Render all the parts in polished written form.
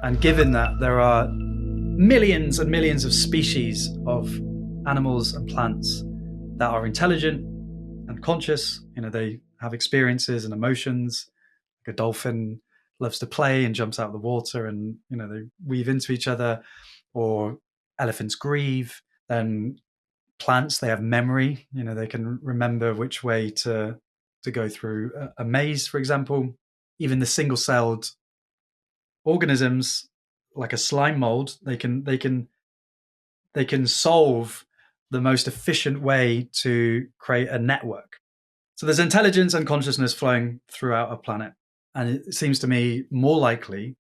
And given that there are millions and millions of species of animals and plants that are intelligent and conscious, they have experiences and emotions. Like a dolphin loves to play and jumps out of the water, and they weave into each other. Or elephants grieve. Then plants, they have memory. They can remember which way to go through a maze, for example. Even the single-celled organisms, like a slime mold, they can solve the most efficient way to create a network. So there's intelligence and consciousness flowing throughout a planet. And it seems to me more likely,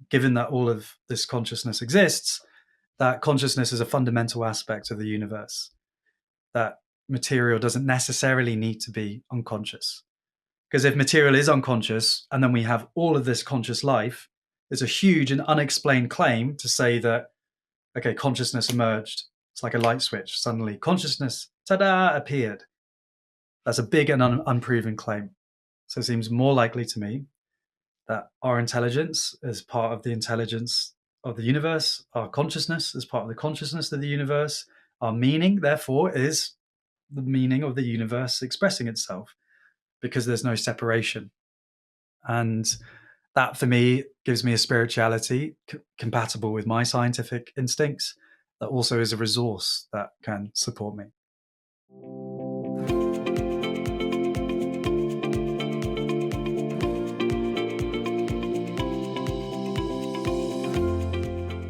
given that all of this consciousness exists, that consciousness is a fundamental aspect of the universe, that material doesn't necessarily need to be unconscious. Because if material is unconscious and then we have all of this conscious life, there's a huge and unexplained claim to say that, okay, consciousness emerged. It's like a light switch. Suddenly consciousness, ta-da, appeared. That's a big and unproven claim. So it seems more likely to me that our intelligence is part of the intelligence of the universe. Our consciousness is part of the consciousness of the universe. Our meaning, therefore, is the meaning of the universe expressing itself, because there's no separation. And that, for me, gives me a spirituality compatible with my scientific instincts, that also is a resource that can support me.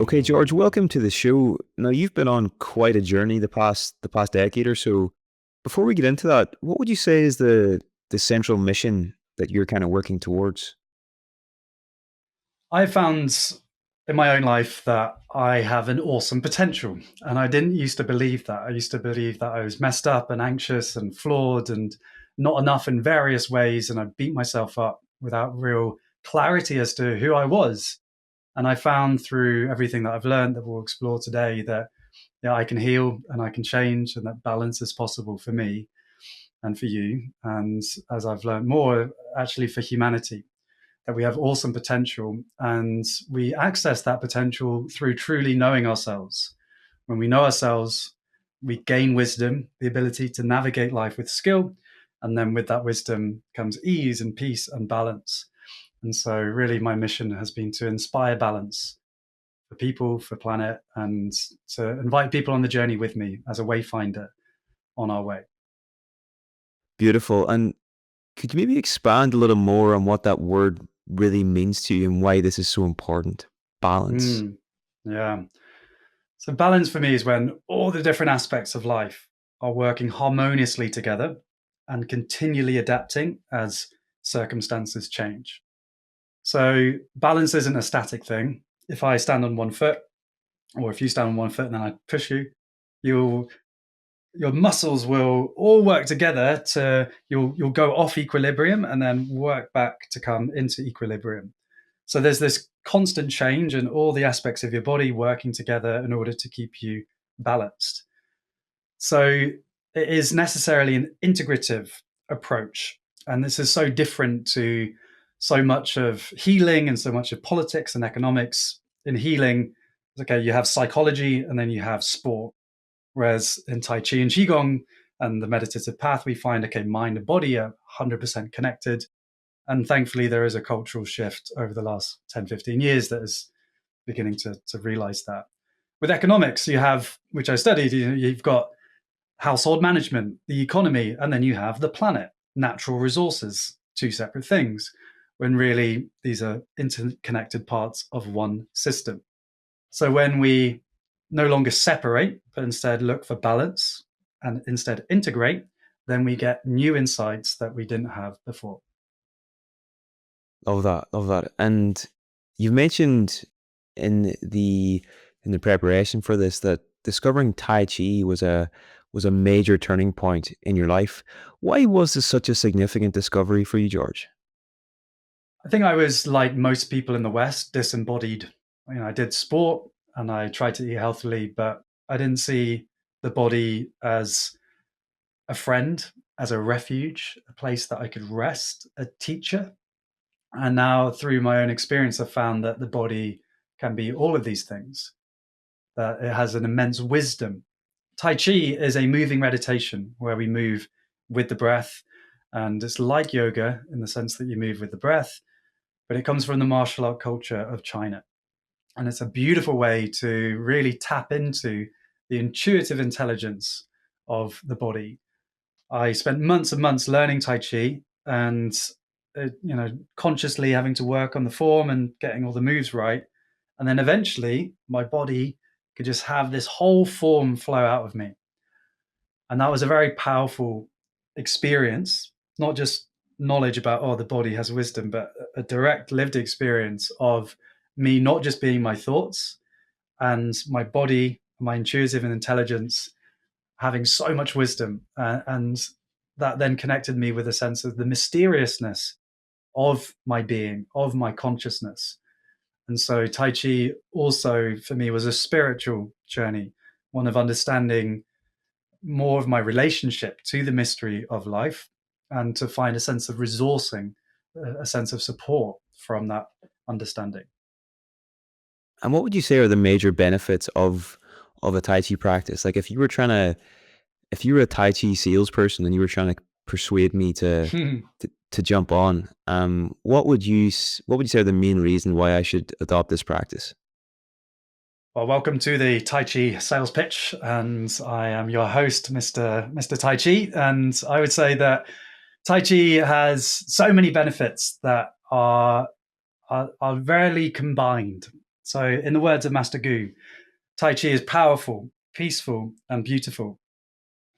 Okay, George, welcome to the show. Now, you've been on quite a journey the past decade or so. Before we get into that, what would you say is the central mission that you're kind of working towards? I found in my own life that I have an awesome potential. And I didn't used to believe that. I used to believe that I was messed up and anxious and flawed and not enough in various ways. And I beat myself up without real clarity as to who I was. And I found through everything that I've learned, that we'll explore today, that I can heal and I can change, and that balance is possible for me and for you. And as I've learned more, actually for humanity, that we have awesome potential, and we access that potential through truly knowing ourselves. When we know ourselves, we gain wisdom, the ability to navigate life with skill. And then with that wisdom comes ease and peace and balance. And so really my mission has been to inspire balance for people, for planet, and to invite people on the journey with me as a wayfinder on our way. Beautiful. And could you maybe expand a little more on what that word really means to you and why this is so important? Balance. Yeah. So balance for me is when all the different aspects of life are working harmoniously together and continually adapting as circumstances change. So balance isn't a static thing. If I stand on one foot, or if you stand on one foot and then I push you, your muscles will all work together to you'll go off equilibrium and then work back to come into equilibrium. So there's this constant change and all the aspects of your body working together in order to keep you balanced. So it is necessarily an integrative approach. And this is so different to so much of healing and so much of politics and economics. In healing, okay, you have psychology and then you have sport. Whereas in Tai Chi and Qigong and the meditative path, we find, okay, mind and body are 100% connected. And thankfully, there is a cultural shift over the last 10, 15 years that is beginning to realize that. With economics, you have, which I studied, you've got household management, the economy, and then you have the planet, natural resources, two separate things, when really these are interconnected parts of one system. So when we no longer separate, but instead look for balance and instead integrate, then we get new insights that we didn't have before. Love that. Love that. And you've mentioned in the preparation for this that discovering Tai Chi was a major turning point in your life. Why was this such a significant discovery for you, George? I think I was, like most people in the West, disembodied. I did sport and I tried to eat healthily, but I didn't see the body as a friend, as a refuge, a place that I could rest, a teacher. And now through my own experience, I've found that the body can be all of these things, that it has an immense wisdom. Tai Chi is a moving meditation where we move with the breath, and it's like yoga in the sense that you move with the breath, but it comes from the martial art culture of China. And it's a beautiful way to really tap into the intuitive intelligence of the body. I spent months and months learning Tai Chi and consciously having to work on the form and getting all the moves right. And then eventually my body could just have this whole form flow out of me. And that was a very powerful experience, not just knowledge about, oh, the body has wisdom, but a direct lived experience of me not just being my thoughts and my body, my intuitive and intelligence having so much wisdom. And that then connected me with a sense of the mysteriousness of my being, of my consciousness. And so Tai Chi also for me was a spiritual journey, one of understanding more of my relationship to the mystery of life and to find a sense of resourcing, a sense of support from that understanding. And what would you say are the major benefits of a Tai Chi practice? Like if you were a Tai Chi salesperson and you were trying to persuade me to jump on, what would you say are the main reason why I should adopt this practice? Well, welcome to the Tai Chi sales pitch, and I am your host, Mr. Tai Chi. And I would say that Tai Chi has so many benefits that are rarely combined. So, in the words of Master Gu, Tai Chi is powerful, peaceful, and beautiful.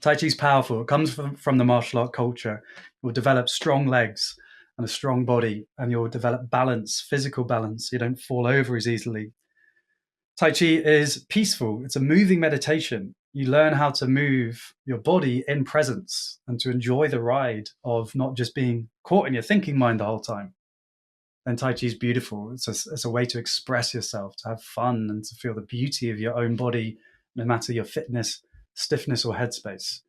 Tai Chi is powerful. It comes from the martial art culture. You'll develop strong legs and a strong body, and you'll develop balance, physical balance. You don't fall over as easily. Tai Chi is peaceful. It's a moving meditation. You learn how to move your body in presence and to enjoy the ride of not just being caught in your thinking mind the whole time. And Tai Chi is beautiful. It's a way to express yourself, to have fun, and to feel the beauty of your own body, no matter your fitness, stiffness, or headspace.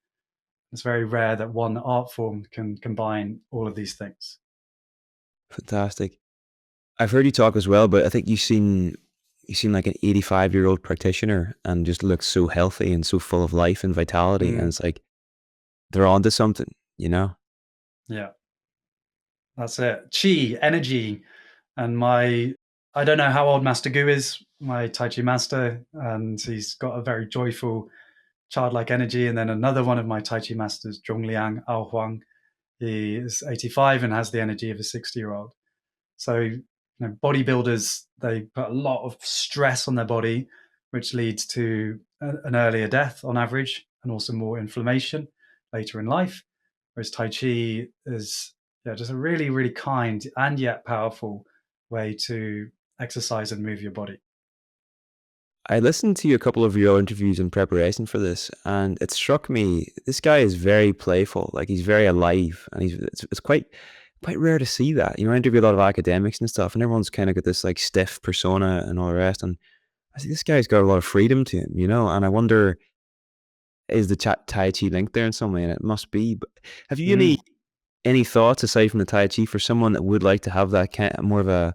It's very rare that one art form can combine all of these things. Fantastic. I've heard you talk as well, but I think you seem like an 85-year-old practitioner and just look so healthy and so full of life and vitality. And Mm, it's like they're onto something, you know? yeah, that's it. Chi, energy, and I don't know how old Master Gu is, my Tai Chi master, and he's got a very joyful, childlike energy. And then another one of my Tai Chi masters, Zhongliang Ao Huang, he is 85 and has the energy of a 60-year-old. So, bodybuilders, they put a lot of stress on their body, which leads to an earlier death on average, and also more inflammation later in life. Whereas Tai Chi is, yeah, just a really, really kind and yet powerful way to exercise and move your body. I listened to a couple of your interviews in preparation for this, and it struck me this guy is very playful, like he's very alive, and it's quite rare to see that. You know, I interview a lot of academics and stuff, and everyone's kind of got this like stiff persona and all the rest. And I see this guy's got a lot of freedom to him, you know. And I wonder, is the Tai Chi linked there in some way? And it must be. But have you Mm, any thoughts aside from the Tai Chi for someone that would like to have that kind more of a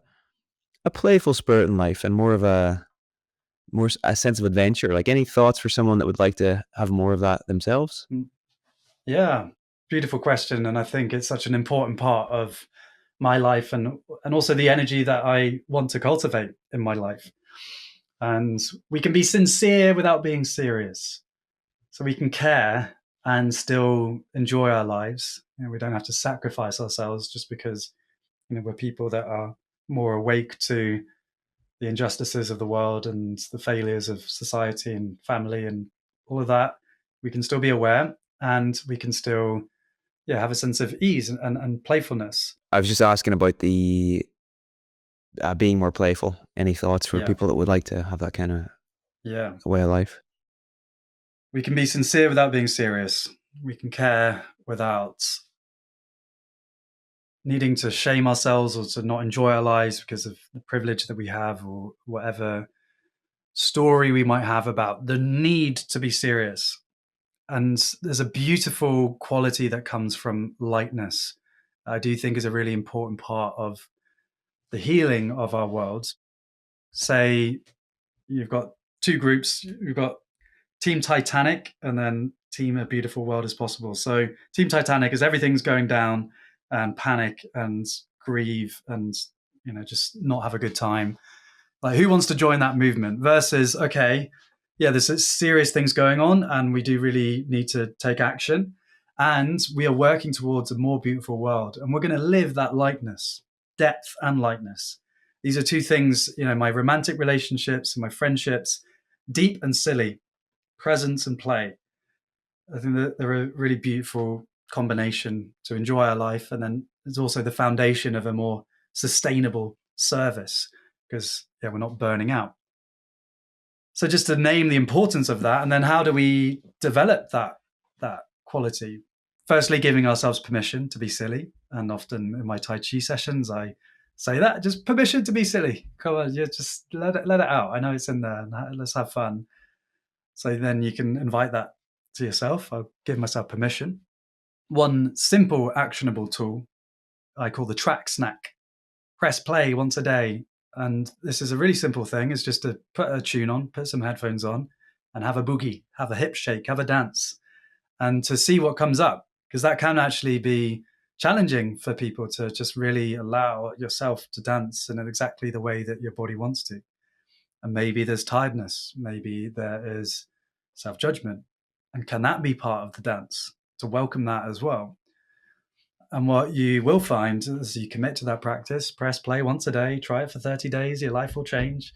playful spirit in life and more of a sense of adventure? Like any thoughts for someone that would like to have more of that themselves? mm. Yeah, beautiful question, and I think it's such an important part of my life and also the energy that I want to cultivate in my life. And we can be sincere without being serious. So we can care and still enjoy our lives. We don't have to sacrifice ourselves just because we're people that are more awake to the injustices of the world and the failures of society and family and all of that. We can still be aware, and we can still, yeah, have a sense of ease and playfulness. I was just asking about the being more playful. Any thoughts for Yeah, people that would like to have that kind of yeah. way of life? We can be sincere without being serious. We can care without needing to shame ourselves or to not enjoy our lives because of the privilege that we have or whatever story we might have about the need to be serious. And there's a beautiful quality that comes from lightness. I do think is a really important part of the healing of our world. say you've got two groups. You've got Team Titanic and then Team A Beautiful World as Possible. So Team Titanic is everything's going down and panic and grieve and just not have a good time. Like, who wants to join that movement? Versus, okay, yeah, there's serious things going on and we do really need to take action, and we are working towards a more beautiful world, and we're going to live that lightness, depth and lightness. These are two things, my romantic relationships and my friendships, deep and silly, presence and play. I think that they're a really beautiful combination to enjoy our life. And then it's also the foundation of a more sustainable service, because we're not burning out. So just to name the importance of that, and then how do we develop that quality? Firstly, giving ourselves permission to be silly. And often in my Tai Chi sessions, I say that, just permission to be silly. Come on, just let it out. I know it's in there. Let's have fun. So then you can invite that to yourself. I'll give myself permission. One simple actionable tool I call the track snack. Press play once a day. And this is a really simple thing. It's just to put a tune on, put some headphones on, and have a boogie, have a hip shake, have a dance, and to see what comes up. Because that can actually be challenging for people, to just really allow yourself to dance in exactly the way that your body wants to. And maybe there's tiredness, maybe there is self-judgment. And can that be part of the dance? To welcome that as well. And what you will find as you commit to that practice, press play once a day, try it for 30 days, your life will change.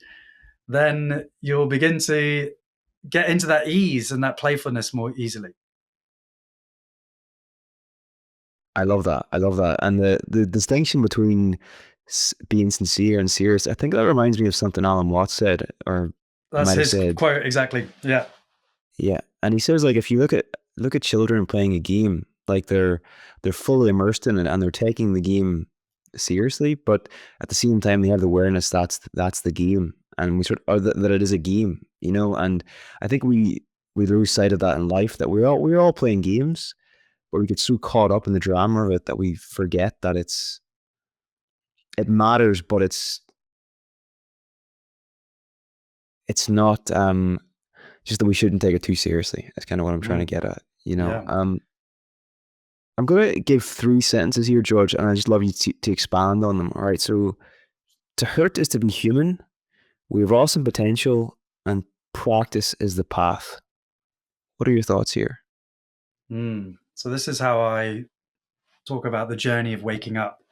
Then you'll begin to get into that ease and that playfulness more easily. I love that. I love that. And the distinction between being sincere and serious, I think that reminds me of something Alan Watts said, or That's might have his said. quote exactly. Yeah. Yeah. And he says, like, if you look at children playing a game, like they're fully immersed in it and they're taking the game seriously, but at the same time they have the awareness that's the game, and we or that it is a game, and I think we lose sight of that in life, that we're all playing games, but we get so caught up in the drama of it that we forget that it matters, but it's not just that we shouldn't take it too seriously. That's kind of what I'm trying to get at, Yeah. I'm going to give 3 sentences here, George, and I just love you to expand on them. All right. So, to hurt is to be human. We have awesome potential, and practice is the path. What are your thoughts here? So this is how I talk about the journey of waking up.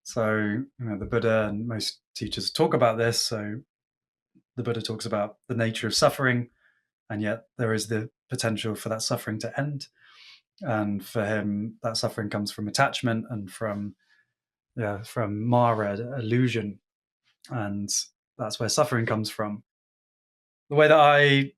So, the Buddha and most teachers talk about this. So the Buddha talks about the nature of suffering, and yet there is the potential for that suffering to end. And for him, that suffering comes from attachment and from Mara, illusion, and that's where suffering comes from. The way that I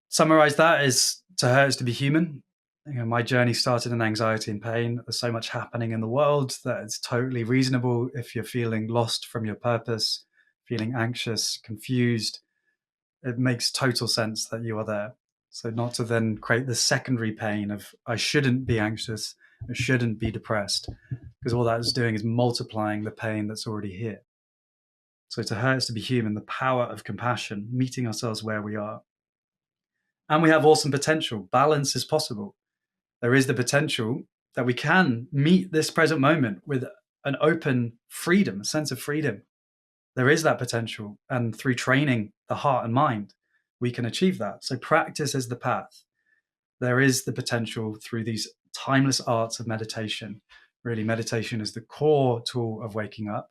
summarize that is, to hurt is to be human. My journey started in anxiety and pain. There's so much happening in the world that it's totally reasonable if you're feeling lost from your purpose, feeling anxious, confused. It makes total sense that you are there. So not to then create the secondary pain of, I shouldn't be anxious, I shouldn't be depressed, because all that is doing is multiplying the pain that's already here. So to hurt is to be human, the power of compassion, meeting ourselves where we are. And we have awesome potential. Balance is possible. There is the potential that we can meet this present moment with an open freedom, a sense of freedom. There is that potential. And through training the heart and mind, we can achieve that. So practice is the path. There is the potential through these timeless arts of meditation. Really, meditation is the core tool of waking up,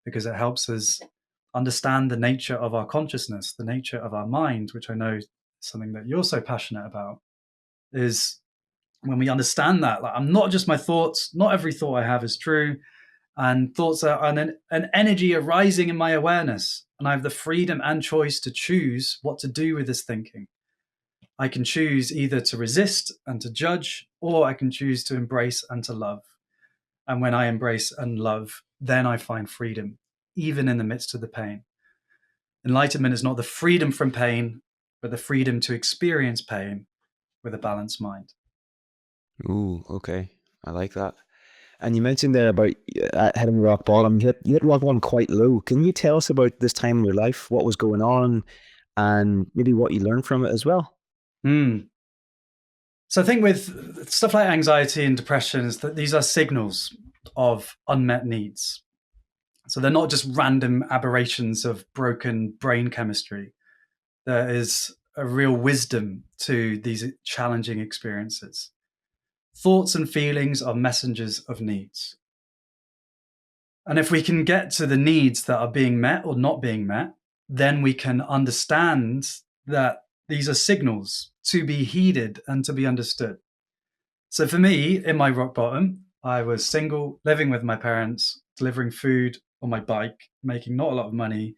because it helps us understand the nature of our consciousness, the nature of our mind, which I know is something that you're so passionate about. Is when we understand that, like, I'm not just my thoughts, not every thought I have is true, and thoughts are an energy arising in my awareness, and I have the freedom and choice to choose what to do with this thinking. I can choose either to resist and to judge, or I can choose to embrace and to love. And when I embrace and love, then I find freedom, even in the midst of the pain. Enlightenment is not the freedom from pain, but the freedom to experience pain with a balanced mind. Ooh, okay. I like that. And you mentioned there about hitting rock bottom. You hit rock bottom quite low. Can you tell us about this time in your life, what was going on, and maybe what you learned from it as well? Mm. So I think with stuff like anxiety and depression is that these are signals of unmet needs. So they're not just random aberrations of broken brain chemistry. There is a real wisdom to these challenging experiences. Thoughts and feelings are messengers of needs. And if we can get to the needs that are being met or not being met, then we can understand that these are signals to be heeded and to be understood. So for me, in my rock bottom, I was single, living with my parents, delivering food on my bike, making not a lot of money,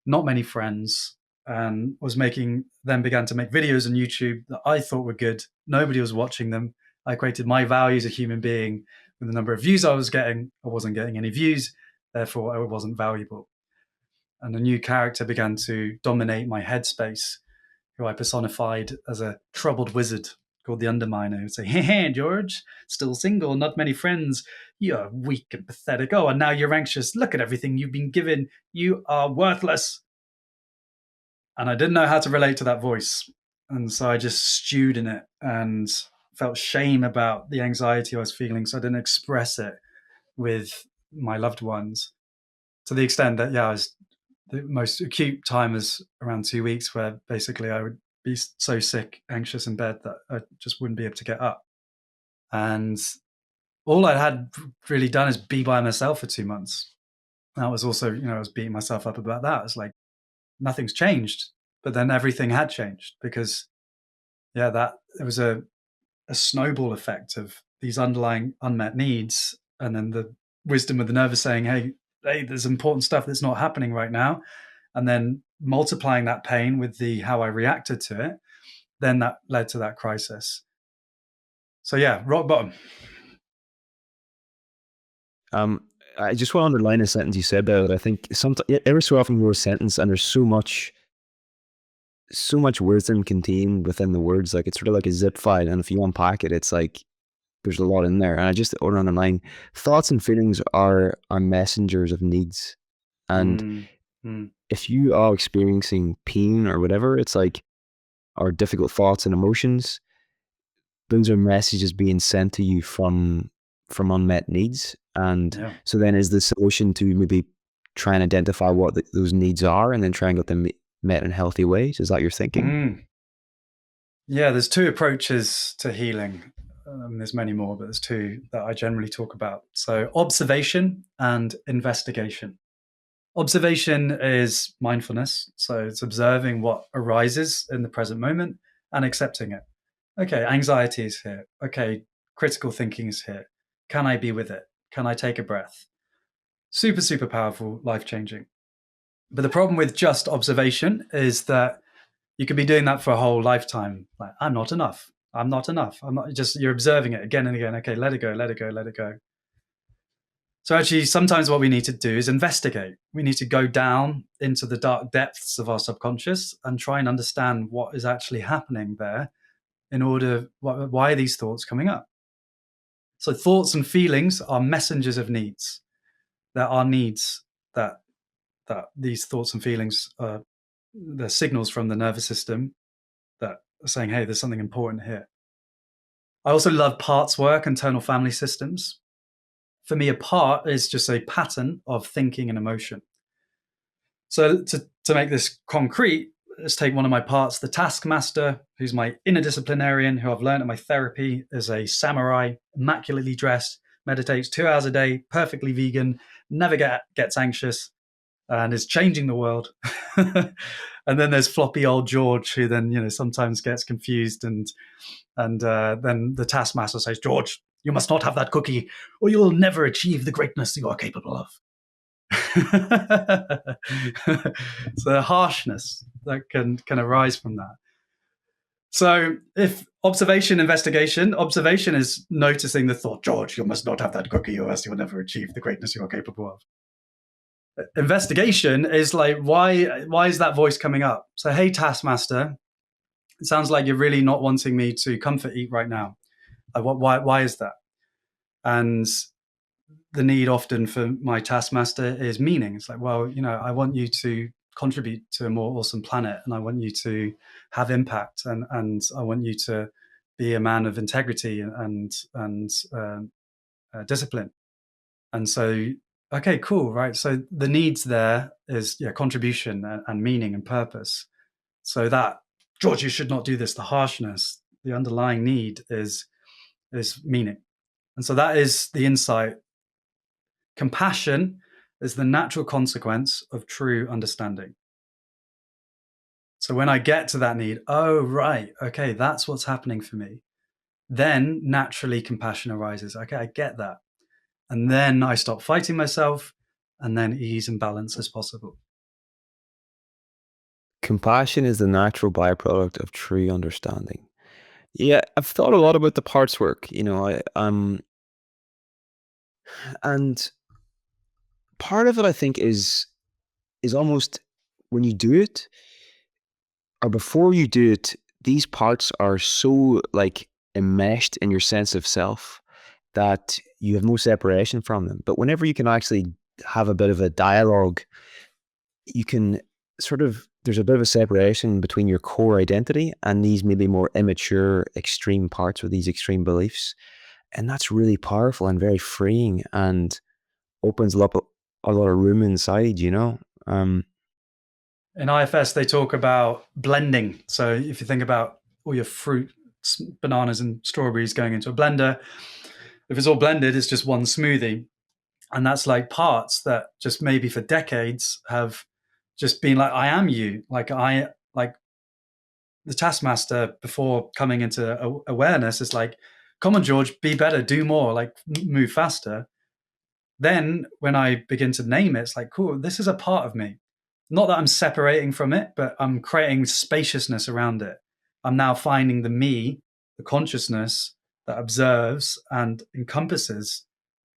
not many friends, and then began to make videos on YouTube that I thought were good. Nobody was watching them. I equated my value as a human being with the number of views I was getting. I wasn't getting any views, therefore I wasn't valuable. And a new character began to dominate my headspace, who I personified as a troubled wizard called the Underminer, who would say, "Hey, George, still single, not many friends. You're weak and pathetic. Oh, and now you're anxious. Look at everything you've been given. You are worthless." And I didn't know how to relate to that voice. And so I just stewed in it and felt shame about the anxiety I was feeling. So I didn't express it with my loved ones, to the extent that, the most acute time was around 2 weeks, where basically I would be so sick, anxious in bed that I just wouldn't be able to get up. And all I had really done is be by myself for 2 months. That was also, I was beating myself up about that. It's like nothing's changed, but then everything had changed because, that it was a snowball effect of these underlying unmet needs, and then the wisdom of the nervous saying, hey, there's important stuff that's not happening right now, and then multiplying that pain with the how I reacted to it, then that led to that crisis. So rock bottom. I just want to underline a sentence you said there that I think sometimes, every so often, you a sentence and there's so much wisdom contained within the words. Like, it's sort of like a zip file, and if you unpack it, it's like there's a lot in there. And I just want to underline, thoughts and feelings are messengers of needs. And if you are experiencing pain or whatever, it's like, or difficult thoughts and emotions, those are messages being sent to you from unmet needs. And so then is the solution to maybe try and identify what those needs are and then try and get them met in healthy ways? Is that your thinking? There's two approaches to healing. There's many more, but there's two that I generally talk about. So observation and investigation. Observation is mindfulness. So it's observing what arises in the present moment and accepting it. Okay, anxiety is here. Okay, critical thinking is here. Can I be with it? Can I take a breath? Super, super powerful, life-changing. But the problem with just observation is that you could be doing that for a whole lifetime. Like, I'm not enough. I'm not enough. I'm not, just, you're observing it again and again. Okay, let it go, let it go, let it go. So actually, sometimes what we need to do is investigate. We need to go down into the dark depths of our subconscious and try and understand what is actually happening there, in order, why are these thoughts coming up? So thoughts and feelings are messengers of needs. There are needs that these thoughts and feelings are, they're signals from the nervous system that are saying, hey, there's something important here. I also love parts work, internal family systems. For me, a part is just a pattern of thinking and emotion. So to make this concrete, let's take one of my parts, the taskmaster, who's my inner disciplinarian, who I've learned at my therapy is a samurai, immaculately dressed, meditates 2 hours a day, perfectly vegan, never gets anxious, and is changing the world. And then there's floppy old George, who then sometimes gets confused, and then the taskmaster says, "George, you must not have that cookie, or you will never achieve the greatness you are capable of." So the harshness that can arise from that. So if observation is noticing the thought, "George, you must not have that cookie, or else you'll never achieve the greatness you are capable of." Investigation is like, why is that voice coming up? So, hey, taskmaster, it sounds like you're really not wanting me to comfort eat right now. Why is that? And the need often for my taskmaster is meaning. It's like, well, I want you to contribute to a more awesome planet, and I want you to have impact, and I want you to be a man of integrity and discipline. And so, okay, cool, right? So the needs there is contribution and meaning and purpose. So that, George, you should not do this. The harshness, the underlying need is meaning, and so that is the insight. Compassion is the natural consequence of true understanding. So when I get to that need, oh, right, okay, that's what's happening for me. Then naturally compassion arises. Okay, I get that. And then I stop fighting myself, and then ease and balance as possible. Compassion is the natural byproduct of true understanding. Yeah, I've thought a lot about the parts work, and part of it I think is almost when you do it or before you do it, these parts are so like enmeshed in your sense of self that you have no separation from them. But whenever you can actually have a bit of a dialogue, you can sort of there's a bit of a separation between your core identity and these maybe more immature extreme parts or these extreme beliefs. And that's really powerful and very freeing and opens up a lot of room inside, In IFS, they talk about blending. So if you think about all your fruit, bananas and strawberries going into a blender, if it's all blended, it's just one smoothie. And that's like parts that just maybe for decades have just been like, I am you. Like the taskmaster before coming into awareness is like, come on, George, be better, do more, like move faster. Then when I begin to name it, it's like, cool, this is a part of me. Not that I'm separating from it, but I'm creating spaciousness around it. I'm now finding the me, the consciousness that observes and encompasses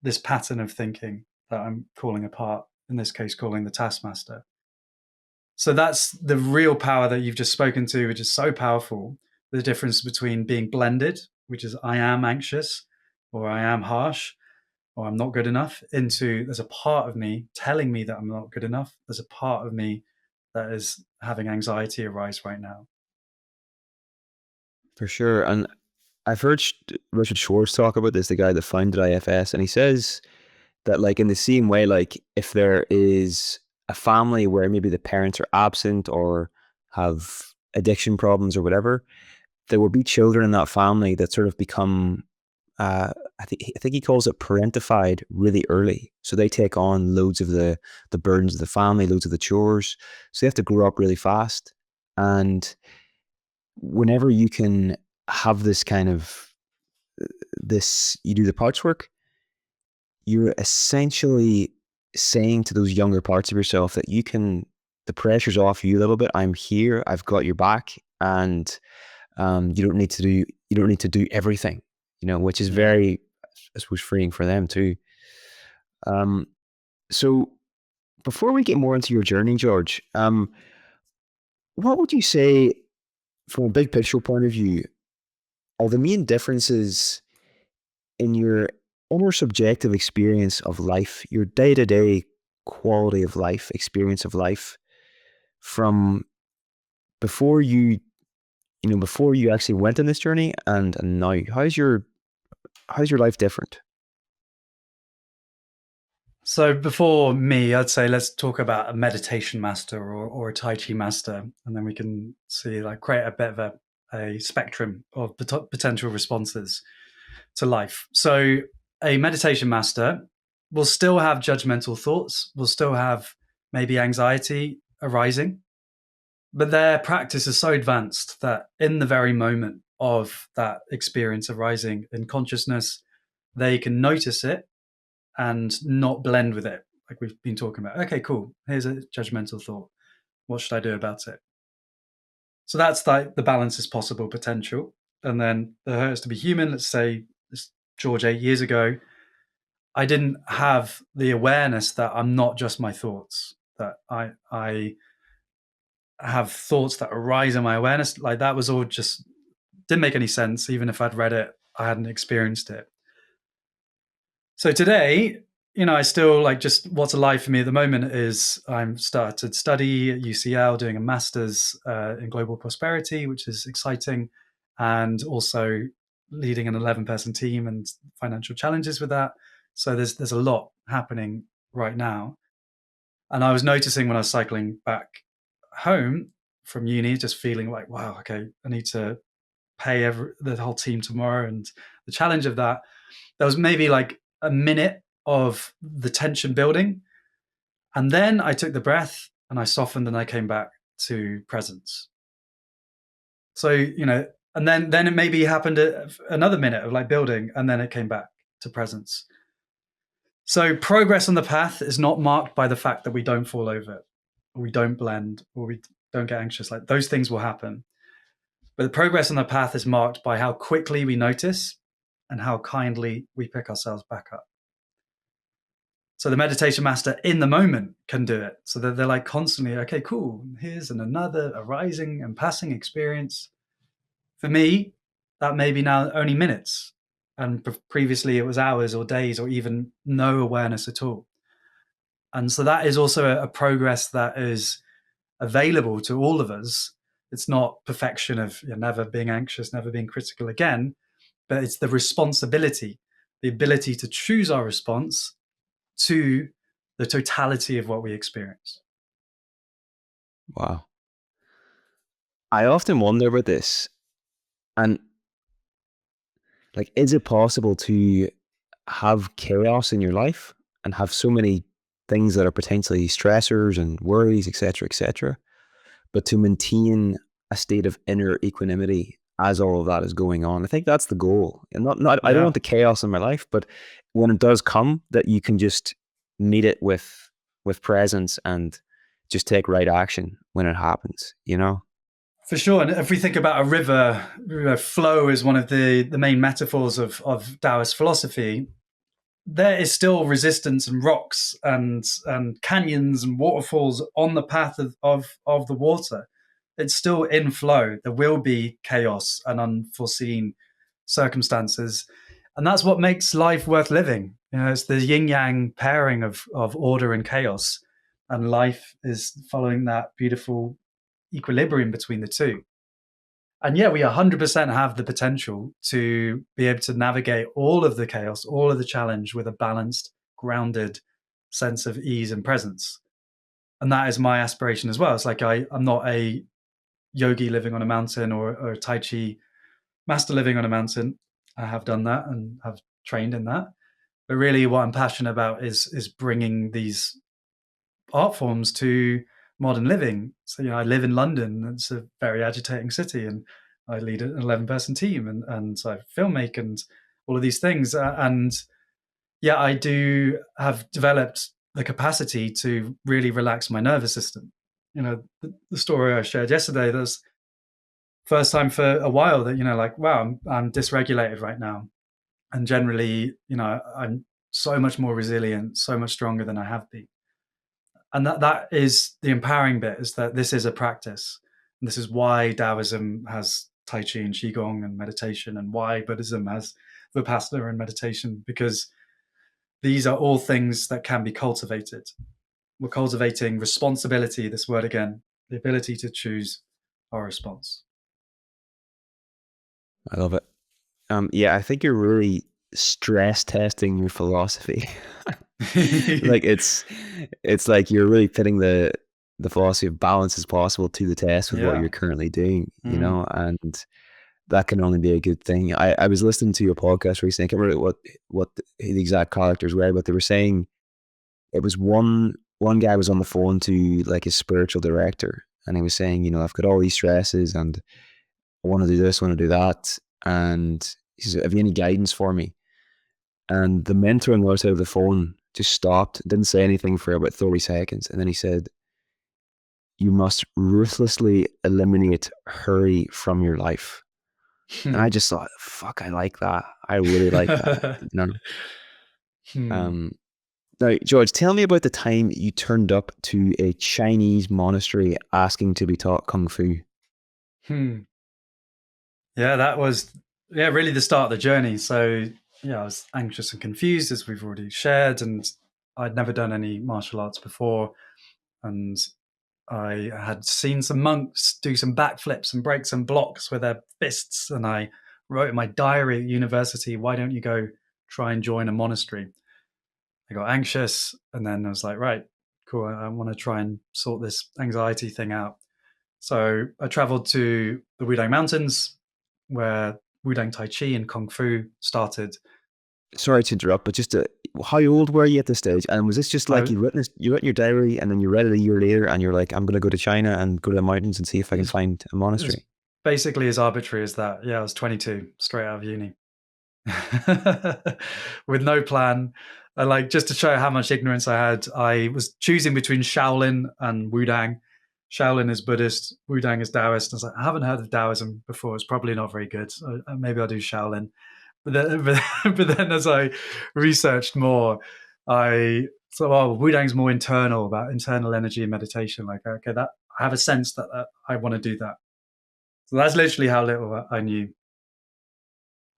this pattern of thinking that I'm calling a part, in this case, calling the taskmaster. So that's the real power that you've just spoken to, which is so powerful. The difference between being blended, which is I am anxious or I am harsh or I'm not good enough, into there's a part of me telling me that I'm not good enough. There's a part of me that is having anxiety arise right now. for sure. And I've heard Richard Schwartz talk about this, the guy that founded IFS, and he says that, like, in the same way, like, if there is a family where maybe the parents are absent or have addiction problems or whatever, there will be children in that family that sort of become, I think he calls it parentified really early. So they take on loads of the burdens of the family, loads of the chores. So they have to grow up really fast. And whenever you can have this kind of you do the parts work, you're essentially saying to those younger parts of yourself that the pressure's off you a little bit. I'm here. I've got your back, and you don't need to do everything. Which is very, I suppose, freeing for them too. Um, so before we get more into your journey, George, what would you say, from a big picture point of view, are the main differences in your inner subjective experience of life, your day to day quality of life, experience of life, from before before you actually went on this journey and now? How's your life different? So before me, I'd say let's talk about a meditation master or a Tai Chi master, and then we can see, like, create a bit of a spectrum of potential responses to life. So a meditation master will still have judgmental thoughts, will still have maybe anxiety arising, but their practice is so advanced that in the very moment of that experience arising in consciousness, they can notice it and not blend with it. Like we've been talking about. Okay, cool. Here's a judgmental thought. What should I do about it? So that's like the balance is possible potential. And then the hurts to be human. Let's say this George 8 years ago, I didn't have the awareness that I'm not just my thoughts. That I have thoughts that arise in my awareness. Like that was all just didn't make any sense. Even if I'd read it, I hadn't experienced it. So today, I still like just what's alive for me at the moment is I'm started study at UCL doing a master's in global prosperity, which is exciting, and also leading an 11-person team and financial challenges with that. So there's a lot happening right now. And I was noticing when I was cycling back home from uni, just feeling like, wow, okay, I need to pay the whole team tomorrow, and the challenge of that. There was maybe like a minute of the tension building, and then I took the breath and I softened and I came back to presence. So and then it maybe happened another minute of like building, and then it came back to presence. So progress on the path is not marked by the fact that we don't fall over, or we don't blend, or we don't get anxious. Like those things will happen. But the progress on the path is marked by how quickly we notice and how kindly we pick ourselves back up. So the meditation master in the moment can do it. So that they're like constantly, okay, cool. Here's another arising and passing experience. For me, that may be now only minutes. And previously it was hours or days or even no awareness at all. And so that is also a progress that is available to all of us. It's not perfection of never being anxious, never being critical again, but it's the responsibility, the ability to choose our response to the totality of what we experience. Wow. I often wonder about this. And like, is it possible to have chaos in your life and have so many things that are potentially stressors and worries, etc., but to maintain a state of inner equanimity as all of that is going on? I think that's the goal. And not I don't Yeah, want the chaos in my life, but when it does come, that you can just meet it with presence and just take right action when it happens, you know? for sure. And if we think about a river, flow is one of the main metaphors of Daoist philosophy. There is still resistance and rocks and canyons and waterfalls on the path of the water. It's still in flow. There will be chaos and unforeseen circumstances, and that's what makes life worth living. It's the yin yang pairing of order and chaos, and life is following that beautiful equilibrium between the two. And yeah, we 100% have the potential to be able to navigate all of the chaos, all of the challenge with a balanced, grounded sense of ease and presence. And that is my aspiration as well. It's like I'm not a yogi living on a mountain or a Tai Chi master living on a mountain. I have done that and have trained in that. But really, what I'm passionate about is bringing these art forms to modern living. So, I live in London. It's a very agitating city, and I lead an 11-person team, and so I filmmaker and all of these things. And yeah, I do have developed the capacity to really relax my nervous system. The story I shared yesterday, that's first time for a while that, like, wow, I'm dysregulated right now. And generally, I'm so much more resilient, so much stronger than I have been. And that is the empowering bit, is that this is a practice. And this is why Taoism has Tai Chi and Qigong and meditation, and why Buddhism has Vipassana and meditation, because these are all things that can be cultivated. We're cultivating responsibility, this word again, the ability to choose our response. I love it. Yeah, I think you're really stress testing your philosophy. Like it's like you're really putting the philosophy of balance as possible to the test with what Yeah. you're currently doing, Mm. and that can only be a good thing. I was listening to your podcast recently. I can't remember what the exact characters were, but they were saying it was one guy was on the phone to like his spiritual director, and he was saying, I've got all these stresses and I want to do this, want to do that, and he says, have you any guidance for me? And the mentor on the other side of the phone just stopped, didn't say anything for about 30 seconds. And then he said, you must ruthlessly eliminate hurry from your life. And I Hmm. just thought, fuck, I like that. I really like that. Hmm. Um, Now, George, tell me about the time you turned up to a Chinese monastery asking to be taught Kung Fu. Hmm. Yeah, that was really the start of the journey. So, I was anxious and confused, as we've already shared, and I'd never done any martial arts before, and I had seen some monks do some backflips and break some blocks with their fists, and I wrote in my diary at university, "Why don't you go try and join a monastery?" I got anxious, and then I was like, "Right, cool. I want to try and sort this anxiety thing out." So I traveled to the Wudang Mountains, where Wudang Tai Chi and Kung Fu started. Sorry to interrupt, but just how old were you at this stage? And was this just like I you written your diary and then you read it a year later and you're like, I'm going to go to China and go to the mountains and see if I can It's, find a it's monastery? basically as arbitrary as that. Yeah, I was 22, straight out of uni, with no plan. And like, just to show how much ignorance I had, I was choosing between Shaolin and Wudang. Shaolin is Buddhist, Wudang is Daoist. I was like, I haven't heard of Taoism before. It's probably not very good. So maybe I'll do Shaolin. But then as I researched more, I thought, well, Wudang's more internal, about internal energy and meditation. Like, okay, that I have a sense that I want to do that. So that's literally how little I knew.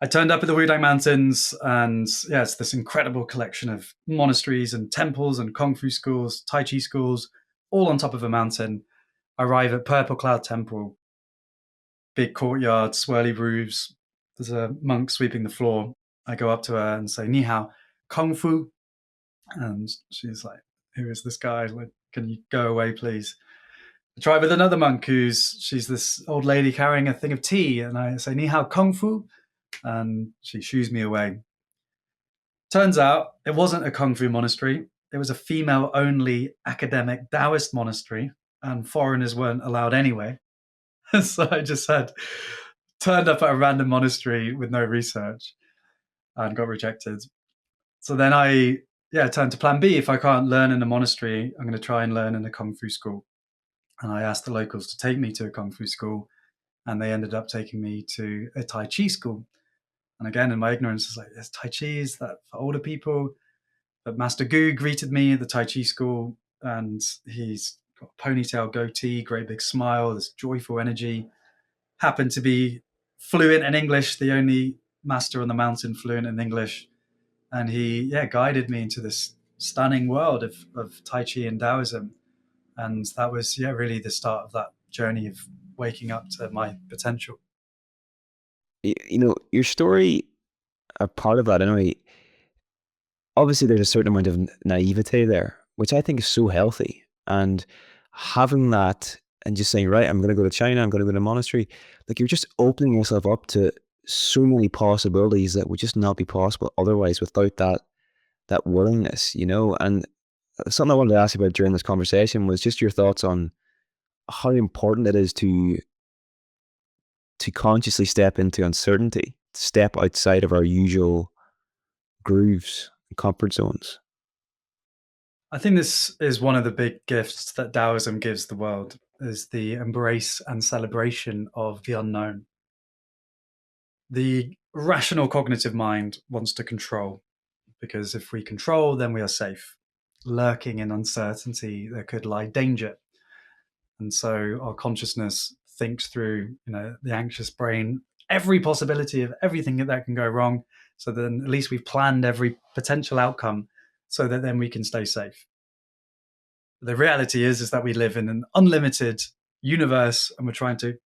I turned up at the Wudang Mountains, and yeah, it's this incredible collection of monasteries and temples and kung fu schools, Tai Chi schools, all on top of a mountain. I arrive at Purple Cloud Temple, big courtyard, swirly roofs. There's a monk sweeping the floor. I go up to her and say, "Ni hao, kung fu." And she's like, "Who is this guy? Like, can you go away, please?" I try with another monk she's this old lady carrying a thing of tea. And I say, "Ni hao, kung fu." And she shoos me away. Turns out it wasn't a kung fu monastery. It was a female only academic Daoist monastery, and foreigners weren't allowed anyway. So I just turned up at a random monastery with no research and got rejected. So then turned to plan B. If I can't learn in a monastery, I'm going to try and learn in a kung fu school. And I asked the locals to take me to a kung fu school, and they ended up taking me to a Tai Chi school. And again, in my ignorance, it's like, "There's Tai Chi, is that for older people?" But Master Gu greeted me at the Tai Chi school, and he's got a ponytail, goatee, great big smile, this joyful energy. Happened to be fluent in English, the only master on the mountain fluent in English. And he, guided me into this stunning world of Tai Chi and Taoism. And that was, really the start of that journey of waking up to my potential. Your story, a part of that anyway, obviously there's a certain amount of naivete there, which I think is so healthy. And having that and just saying, right, I'm going to go to China, I'm going to go to a monastery, like you're just opening yourself up to so many possibilities that would just not be possible otherwise without that willingness, And something I wanted to ask you about during this conversation was just your thoughts on how important it is to consciously step into uncertainty, step outside of our usual grooves and comfort zones. I think this is one of the big gifts that Taoism gives the world, is the embrace and celebration of the unknown. The rational cognitive mind wants to control, because if we control, then we are safe. Lurking in uncertainty, there could lie danger. And so our consciousness thinks through, the anxious brain, every possibility of everything that can go wrong. So then at least we've planned every potential outcome so that then we can stay safe. The reality is that we live in an unlimited universe, and we're trying to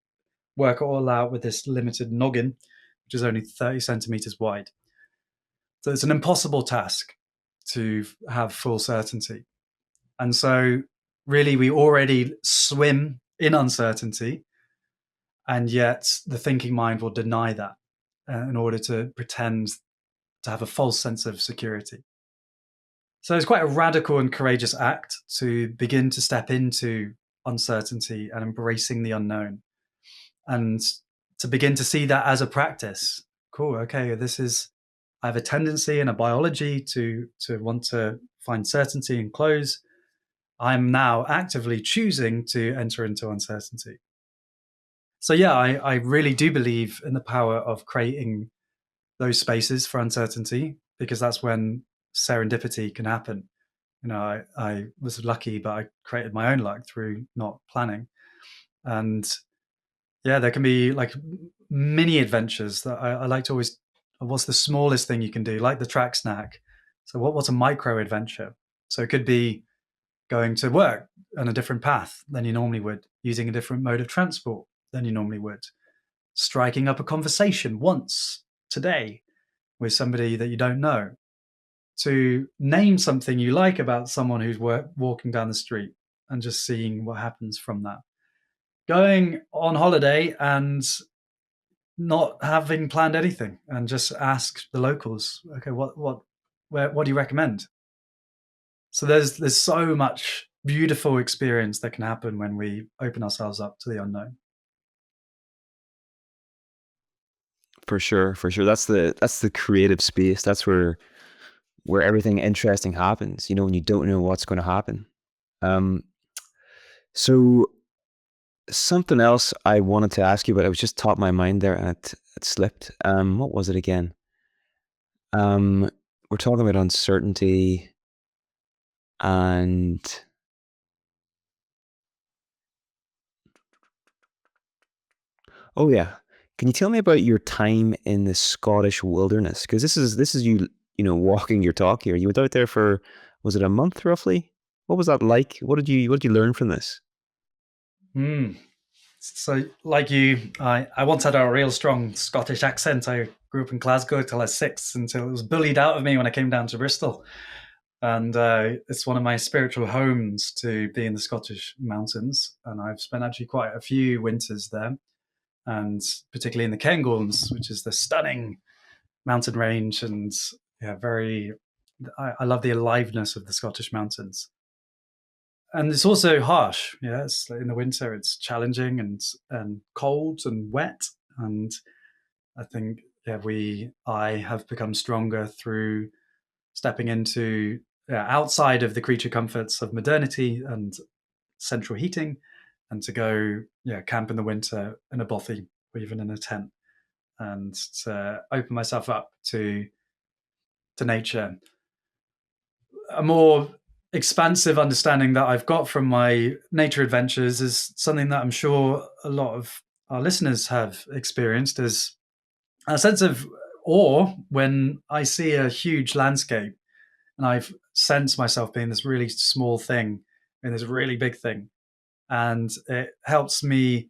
work it all out with this limited noggin, which is only 30 centimeters wide. So it's an impossible task to have full certainty. And so really we already swim in uncertainty, and yet the thinking mind will deny that in order to pretend to have a false sense of security. So it's quite a radical and courageous act to begin to step into uncertainty and embracing the unknown, and to begin to see that as a practice. Cool. Okay, I have a tendency and a biology to want to find certainty and close. I'm now actively choosing to enter into uncertainty. So yeah, I really do believe in the power of creating those spaces for uncertainty, because that's when serendipity can happen. I was lucky, but I created my own luck through not planning. And yeah, there can be like mini adventures that I like to always what's the smallest thing you can do, like the track snack. So what's a micro adventure? So it could be going to work on a different path than you normally would, using a different mode of transport than you normally would, striking up a conversation once today with somebody that you don't know, to name something you like about someone who's walking down the street and just seeing what happens from that. Going on holiday and not having planned anything and just ask the locals, okay, what do you recommend? So there's so much beautiful experience that can happen when we open ourselves up to the unknown. For sure, for sure. That's the creative space. That's where everything interesting happens. You know, when you don't know what's going to happen. Um, so something else I wanted to ask you, but it was just top of my mind there, and it slipped. What was it again? Um, we're talking about uncertainty, and oh yeah, can you tell me about your time in the Scottish wilderness? Because this is you, walking your talk here. You went out there for, was it a month roughly? What was that like? What did you learn from this? Mm. So, like you, I once had a real strong Scottish accent. I grew up in Glasgow till I was 6, until it was bullied out of me when I came down to Bristol. And it's one of my spiritual homes to be in the Scottish mountains. And I've spent actually quite a few winters there, and particularly in the Cairngorms, which is the stunning mountain range. And yeah, I love the aliveness of the Scottish mountains. And it's also harsh. Yeah, it's in the winter. It's challenging and cold and wet. And I think I have become stronger through stepping into outside of the creature comforts of modernity and central heating, and to go camp in the winter in a bothy or even in a tent, and to open myself up to nature. A more expansive understanding that I've got from my nature adventures is something that I'm sure a lot of our listeners have experienced, is a sense of awe when I see a huge landscape and I've sensed myself being this really small thing in this really big thing. And it helps me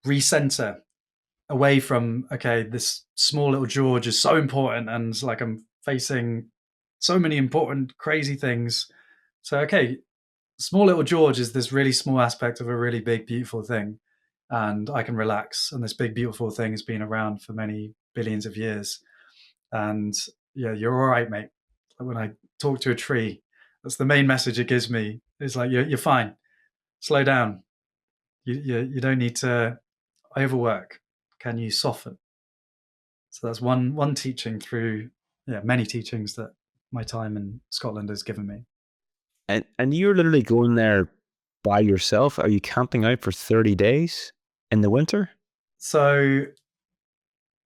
recenter away from, okay, this small little George is so important and like I'm facing so many important, crazy things. So, okay, small little George is this really small aspect of a really big, beautiful thing. And I can relax. And this big, beautiful thing has been around for many billions of years. And yeah, you're all right, mate. When I talk to a tree, that's the main message it gives me. It's like, you're fine. Slow down. You don't need to overwork. Can you soften? So that's one teaching through many teachings that my time in Scotland has given me. And you're literally going there by yourself. Are you camping out for 30 days in the winter? So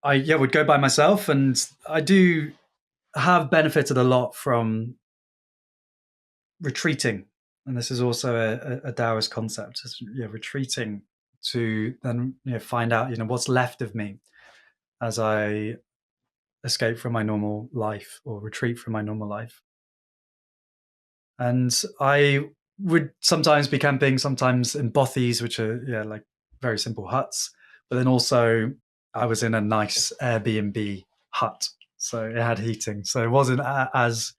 I would go by myself, and I do have benefited a lot from retreating. And this is also a Daoist concept. It's, retreating to then find out what's left of me as I escape from my normal life or retreat from my normal life. And I would sometimes be camping, sometimes in bothies, which are like very simple huts. But then also I was in a nice Airbnb hut, so it had heating, so it wasn't as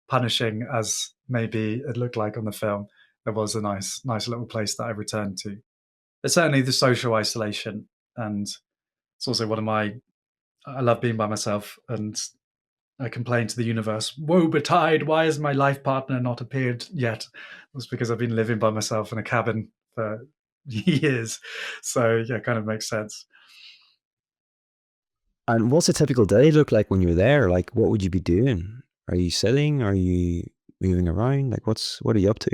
punishing as maybe it looked like on the film. There was a nice little place that I returned to. But certainly the social isolation, and it's also one of my. I love being by myself, and I complained to the universe, woe betide, why has my life partner not appeared yet? It was because I've been living by myself in a cabin for years. So yeah, it kind of makes sense. And what's a typical day look like when you're there? Like, what would you be doing? Are you sitting? Are you moving around? Like, what are you up to?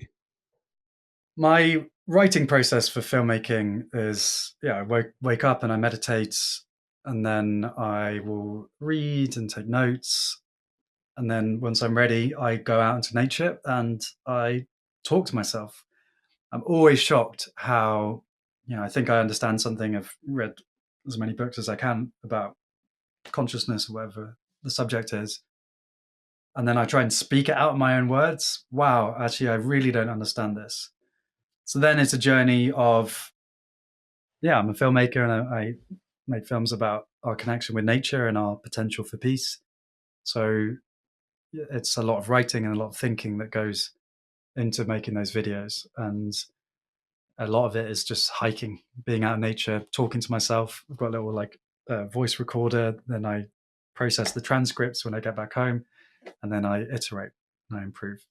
My writing process for filmmaking is, I wake up and I meditate, and then I will read and take notes. And then once I'm ready, I go out into nature and I talk to myself. I'm always shocked how, I think I understand something. I've read as many books as I can about consciousness, or whatever the subject is, and then I try and speak it out in my own words, wow, actually, I really don't understand this. So then it's a journey of, yeah, I'm a filmmaker, and I make films about our connection with nature and our potential for peace. So it's a lot of writing and a lot of thinking that goes into making those videos. And a lot of it is just hiking, being out in nature, talking to myself. I've got a little voice recorder. Then I process the transcripts when I get back home, and then I iterate and I improve.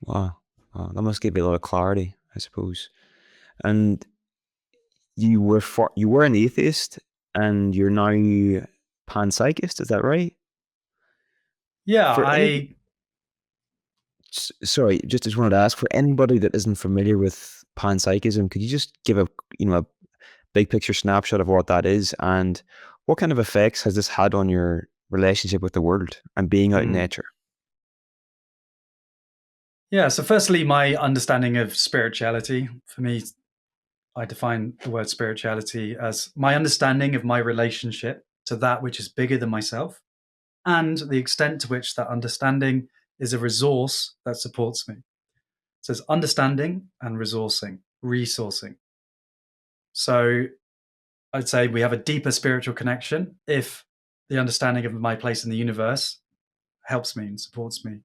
Wow. Wow. That must give you a lot of clarity, I suppose. And you were an atheist, and you're now panpsychist. Is that right? Yeah, For any, I sorry, just wanted to ask, for anybody that isn't familiar with panpsychism, could you just give a big picture snapshot of what that is, and what kind of effects has this had on your relationship with the world and being out in mm, nature? yeah. So firstly, my understanding of spirituality, for me, I define the word spirituality as my understanding of my relationship to that which is bigger than myself, and the extent to which that understanding is a resource that supports me. So it's understanding and resourcing. So I'd say we have a deeper spiritual connection if the understanding of my place in the universe helps me and supports me.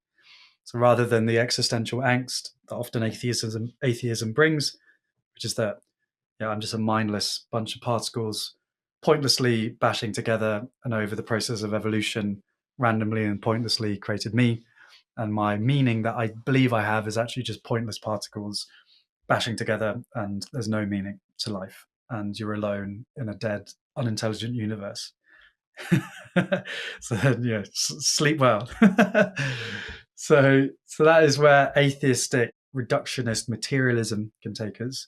So rather than the existential angst that often atheism brings, which is that, yeah, I'm just a mindless bunch of particles pointlessly bashing together, and over the process of evolution, randomly and pointlessly created me. And my meaning that I believe I have is actually just pointless particles bashing together, and there's no meaning to life. And you're alone in a dead, unintelligent universe. So then, yeah, sleep well. So that is where atheistic reductionist materialism can take us.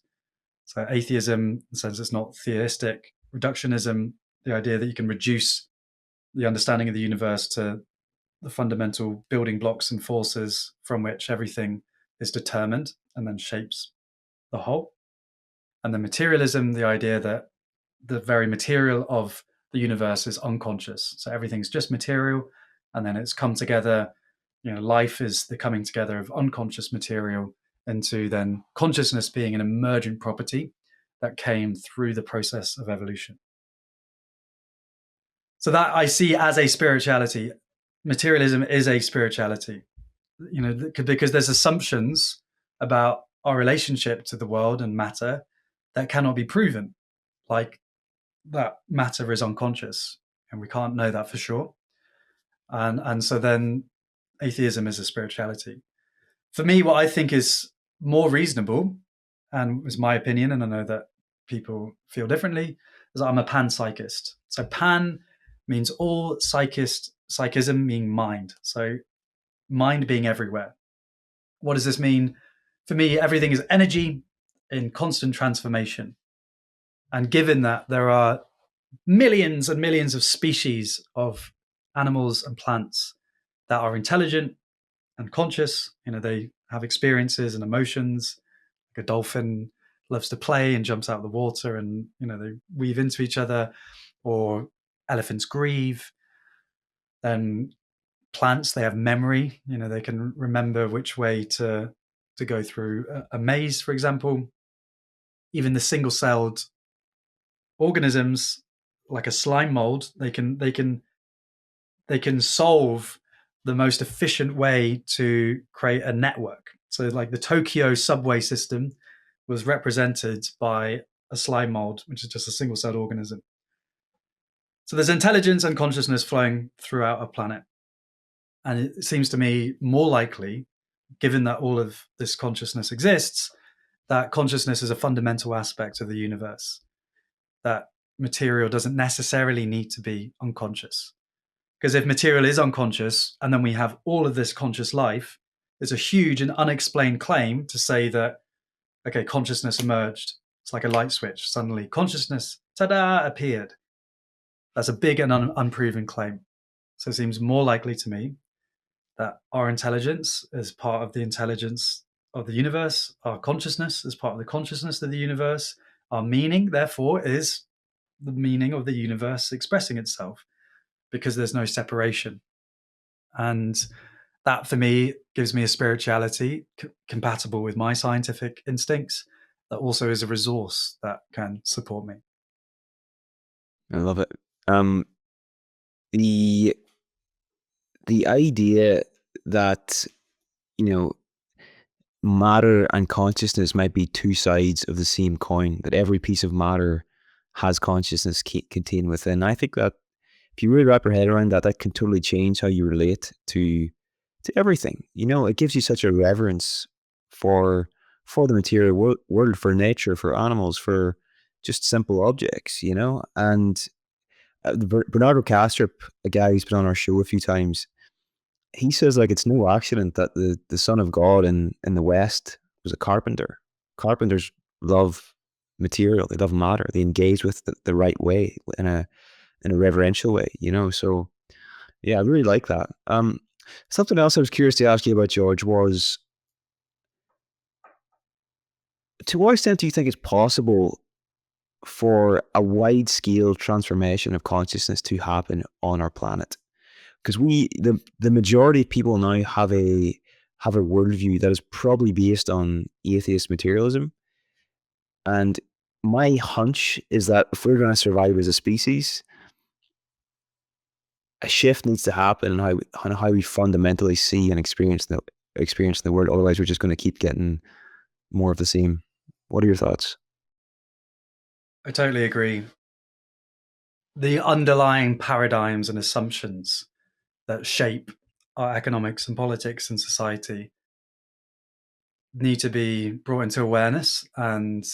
So atheism, in the sense it's not theistic. Reductionism, the idea that you can reduce the understanding of the universe to the fundamental building blocks and forces from which everything is determined and then shapes the whole. And then materialism, the idea that the very material of the universe is unconscious. So everything's just material, and then it's come together. Life is the coming together of unconscious material into then consciousness being an emergent property that came through the process of evolution. So that I see as a spirituality. Materialism is a spirituality, because there's assumptions about our relationship to the world and matter that cannot be proven, like that matter is unconscious, and we can't know that for sure. And so then atheism is a spirituality. For me, what I think is more reasonable, and is my opinion, and I know that people feel differently, is that I'm a panpsychist. So pan means all, psychism meaning mind. So mind being everywhere. What does this mean? For me, everything is energy in constant transformation. And given that there are millions and millions of species of animals and plants that are intelligent and conscious, they have experiences and emotions. Like a dolphin loves to play and jumps out of the water, and they weave into each other. Or elephants grieve. Then plants, they have memory. They can remember which way to go through a maze, for example. Even the single-celled organisms, like a slime mold, they can solve the most efficient way to create a network. So, like the Tokyo subway system was represented by a slime mold, which is just a single-celled organism. So there's intelligence and consciousness flowing throughout a planet. And it seems to me more likely, given that all of this consciousness exists, that consciousness is a fundamental aspect of the universe, that material doesn't necessarily need to be unconscious. Because if material is unconscious and then we have all of this conscious life, there's a huge and unexplained claim to say that, okay, consciousness emerged. It's like a light switch. Suddenly consciousness, ta-da, appeared. That's a big and unproven claim. So it seems more likely to me that our intelligence is part of the intelligence of the universe. Our consciousness is part of the consciousness of the universe. Our meaning, therefore, is the meaning of the universe expressing itself. because there's no separation. And that for me gives me a spirituality compatible with my scientific instincts, that also is a resource that can support me. I love it. Um, the the idea that, you know, matter and consciousness might be two sides of the same coin, that every piece of matter has consciousness contained within. I think that if you really wrap your head around that, that can totally change how you relate to everything. You know, it gives you such a reverence for the material world, for nature, for animals, for just simple objects. You know, and Bernardo Kastrup, a guy who's been on our show a few times, he says like it's no accident that the Son of God in the West was a carpenter. Carpenters love material, they love matter, they engage with the right way, in a reverential way, you know. So yeah, I really like that. Something else I was curious to ask you about, George, was to what extent do you think it's possible for a wide scale transformation of consciousness to happen on our planet? Because the majority of people now have a worldview that is probably based on atheist materialism, and my hunch is that if we're going to survive as a species, a shift needs to happen in how we fundamentally see and experience the world. Otherwise, we're just going to keep getting more of the same. What are your thoughts? I totally agree. The underlying paradigms and assumptions that shape our economics and politics and society need to be brought into awareness and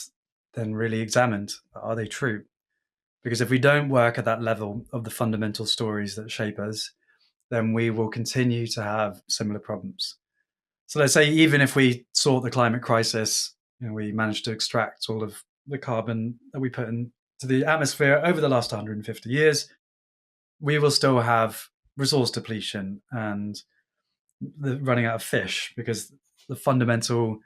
then really examined. Are they true? Because if we don't work at that level of the fundamental stories that shape us, then we will continue to have similar problems. So let's say even if we sort the climate crisis, we managed to extract all of the carbon that we put into the atmosphere over the last 150 years, we will still have resource depletion and the running out of fish, because the fundamental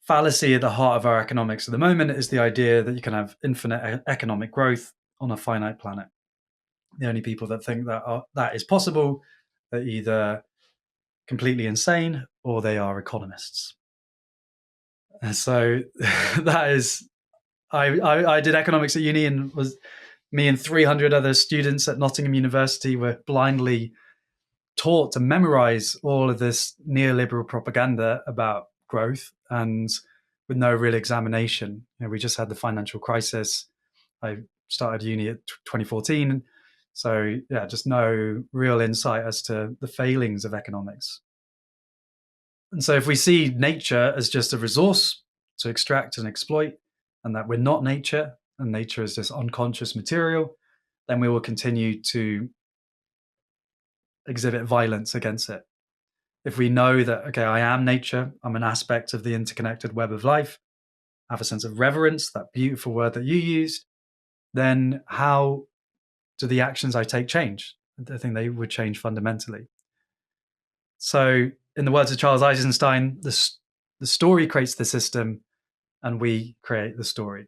fallacy at the heart of our economics at the moment is the idea that you can have infinite economic growth on a finite planet. The only people that think that is possible are either completely insane or they are economists. And so that is, I did economics at uni, and was me and 300 other students at Nottingham University were blindly taught to memorize all of this neoliberal propaganda about growth, and with no real examination. We just had the financial crisis. I started uni at 2014. So yeah, just no real insight as to the failings of economics. And so if we see nature as just a resource to extract and exploit, and that we're not nature, and nature is just unconscious material, then we will continue to exhibit violence against it. If we know that, okay, I am nature, I'm an aspect of the interconnected web of life, have a sense of reverence, that beautiful word that you used, then how do the actions I take change? I think they would change fundamentally. So, in the words of Charles Eisenstein, the story creates the system and we create the story.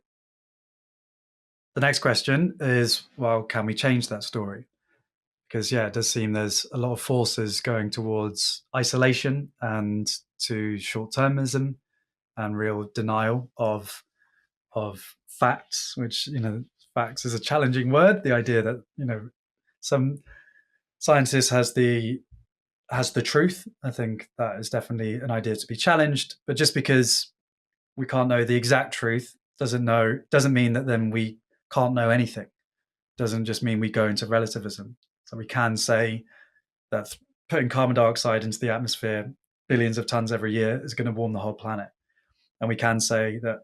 The next question is, well, can we change that story? Because, yeah, it does seem there's a lot of forces going towards isolation and to short-termism and real denial of facts, which, facts is a challenging word. The idea that, some scientist has the truth. I think that is definitely an idea to be challenged. But just because we can't know the exact truth doesn't mean that then we can't know anything. Doesn't just mean we go into relativism. So we can say that putting carbon dioxide into the atmosphere billions of tons every year is going to warm the whole planet. And we can say that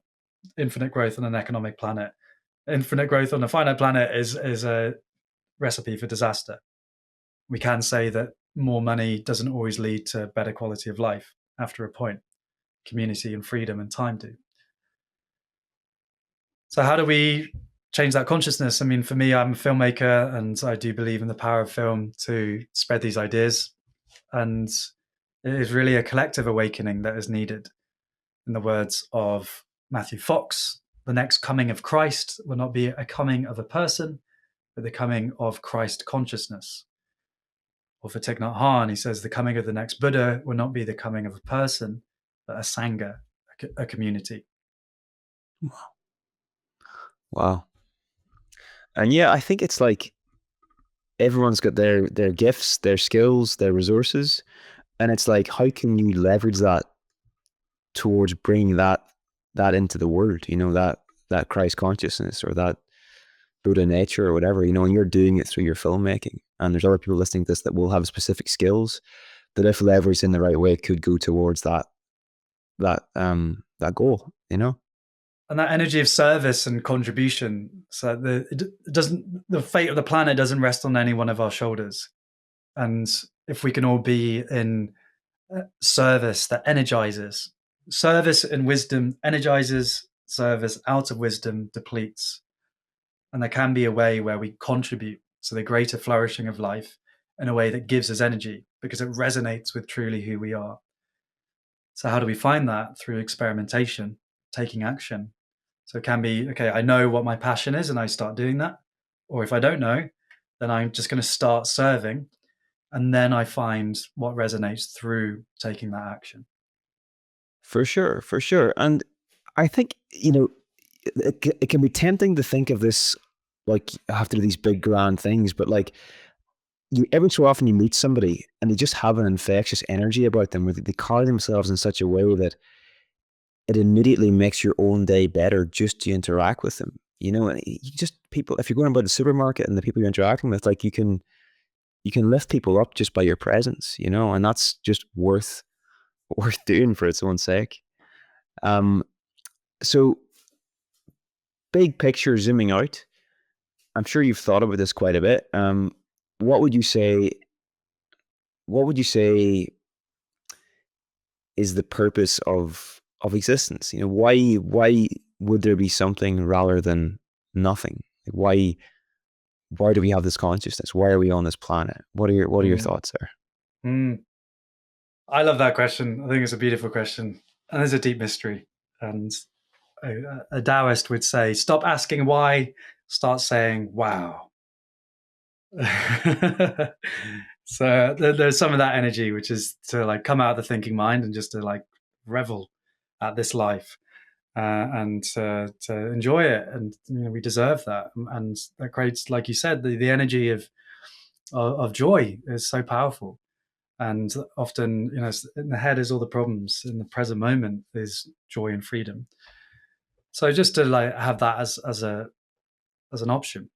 infinite growth on infinite growth on a finite planet is a recipe for disaster. We can say that more money doesn't always lead to better quality of life after a point. Community and freedom and time do. So how do we change that consciousness? I mean, for me, I'm a filmmaker, and I do believe in the power of film to spread these ideas. And it is really a collective awakening that is needed. In the words of Matthew Fox, the next coming of Christ will not be a coming of a person, but the coming of Christ consciousness. Or for Thich Nhat Hanh, he says the coming of the next Buddha will not be the coming of a person, but a sangha, a community. Wow. And yeah, I think it's like everyone's got their gifts, their skills, their resources, and it's like, how can you leverage that towards bringing that into the world? You know, that Christ consciousness or that Buddha nature or whatever. You know, and you're doing it through your filmmaking, and there's other people listening to this that will have specific skills that, if leveraged in the right way, could go towards that goal. You know. And that energy of service and contribution. So the fate of the planet doesn't rest on any one of our shoulders. And if we can all be in service that energizes, service and wisdom energizes, service out of wisdom depletes. And there can be a way where we contribute to the greater flourishing of life in a way that gives us energy because it resonates with truly who we are. So how do we find that? Through experimentation, taking action. So it can be, okay, I know what my passion is and I start doing that. Or if I don't know, then I'm just going to start serving. And then I find what resonates through taking that action. For sure, for sure. And I think, you know, it can be tempting to think of this like I have to do these big grand things, but like you every so often you meet somebody and they just have an infectious energy about them where they carry themselves in such a way that it immediately makes your own day better just to interact with them. You know, and you just people, if you're going about the supermarket and the people you're interacting with, like you can lift people up just by your presence, you know, and that's just worth doing for its own sake. Um, so big picture, zooming out, I'm sure you've thought about this quite a bit. What would you say? What would you say is the purpose of existence? You know, why would there be something rather than nothing? Like why do we have this consciousness? Why are we on this planet? What are your thoughts there? I love that question. I think it's a beautiful question, and there's a deep mystery. And a Daoist would say, "Stop asking why, start saying wow." So there's some of that energy, which is to like come out of the thinking mind and just to like revel at this life and to enjoy it. And you know, we deserve that, and that creates, like you said, the energy of joy is so powerful. And often, you know, in the head is all the problems. In the present moment is joy and freedom. So just to like have that as an option.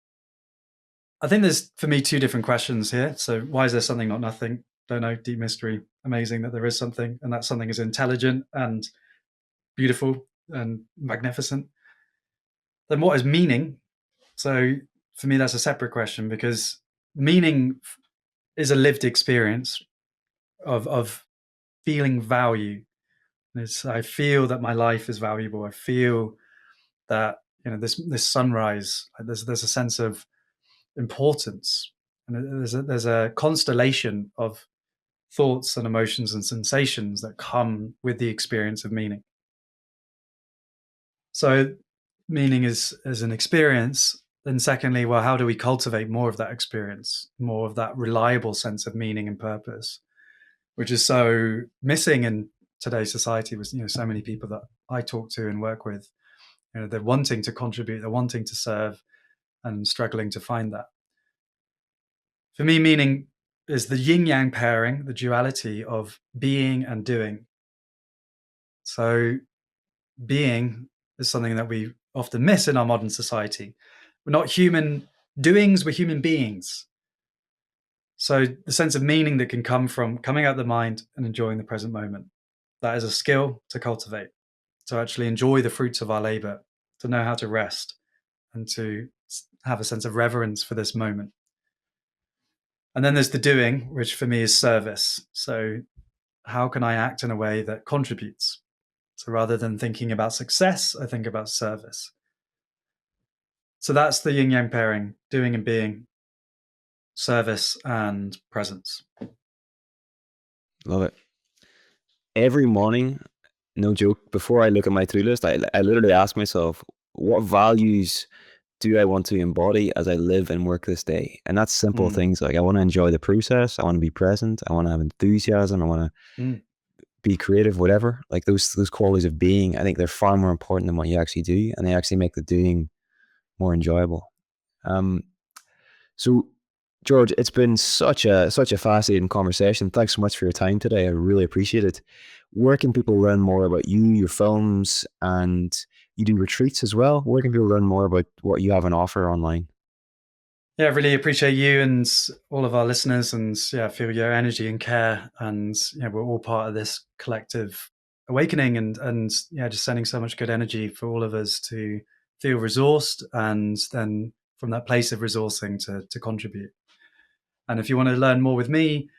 I think there's, for me, two different questions here. So why is there something, not nothing? Don't know, deep mystery. Amazing that there is something, and that something is intelligent and beautiful and magnificent. Then what is meaning? So for me, that's a separate question, because meaning is a lived experience of feeling value. I feel that my life is valuable. I feel that, you know, this sunrise. There's a sense of importance, and there's a constellation of thoughts and emotions and sensations that come with the experience of meaning. So meaning is an experience. Then secondly, well, how do we cultivate more of that experience, more of that reliable sense of meaning and purpose, which is so missing in today's society with, you know, so many people that I talk to and work with. You know, they're wanting to contribute, they're wanting to serve, and struggling to find that. For me, meaning is the yin yang pairing, the duality of being and doing. So, being is something that we often miss in our modern society. We're not human doings, we're human beings. So, the sense of meaning that can come from coming out of the mind and enjoying the present moment, that is a skill to cultivate, to actually enjoy the fruits of our labor, to know how to rest, and to have a sense of reverence for this moment. And then there's the doing, which for me is service. So, how can I act in a way that contributes? So, rather than thinking about success, I think about service. So, that's the yin yang pairing, doing and being, service and presence. Love it. Every morning, no joke, before I look at my to-do list, I literally ask myself, what values do I want to embody as I live and work this day? And that's simple things like I want to enjoy the process. I want to be present. I want to have enthusiasm. I want to be creative, whatever. Like those qualities of being, I think they're far more important than what you actually do, and they actually make the doing more enjoyable. So, George, it's been such a fascinating conversation. Thanks so much for your time today. I really appreciate it. Where can people learn more about you, your films, and you do retreats as well? Where can people learn more about what you have on offer online? Yeah, I really appreciate you and all of our listeners, and feel your energy and care. And we're all part of this collective awakening, and just sending so much good energy for all of us to feel resourced, and then from that place of resourcing to contribute. And if you want to learn more with me,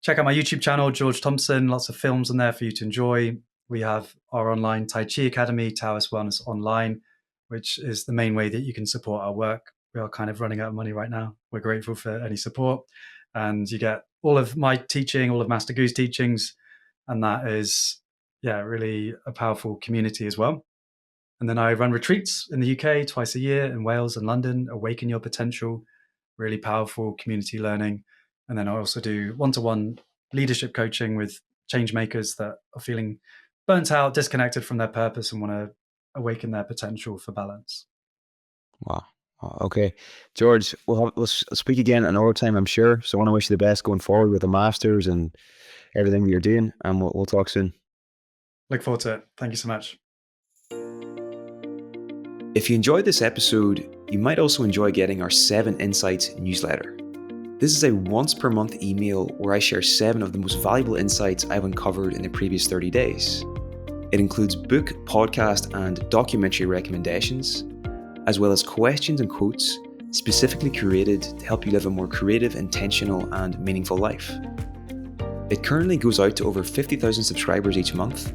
check out my YouTube channel, George Thompson. Lots of films on there for you to enjoy. We have our online Tai Chi Academy, Taoist Wellness Online, which is the main way that you can support our work. We are kind of running out of money right now. We're grateful for any support. And you get all of my teaching, all of Master Gu's teachings. And that is, really a powerful community as well. And then I run retreats in the UK twice a year, in Wales and London, Awaken Your Potential, really powerful community learning. And then I also do one-to-one leadership coaching with change makers that are feeling burnt out, disconnected from their purpose, and want to awaken their potential for balance. Wow. Okay, George, we'll speak again another time, I'm sure. So I want to wish you the best going forward with the masters and everything that you're doing, and we'll talk soon. Look forward to it. Thank you so much. If you enjoyed this episode, you might also enjoy getting our 7 Insights newsletter. This is a once per month email where I share 7 of the most valuable insights I've uncovered in the previous 30 days. It includes book, podcast, and documentary recommendations, as well as questions and quotes specifically curated to help you live a more creative, intentional, and meaningful life. It currently goes out to over 50,000 subscribers each month,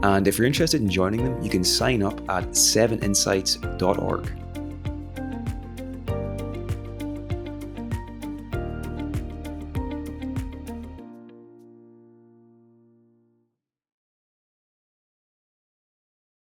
and if you're interested in joining them, you can sign up at 7insights.org.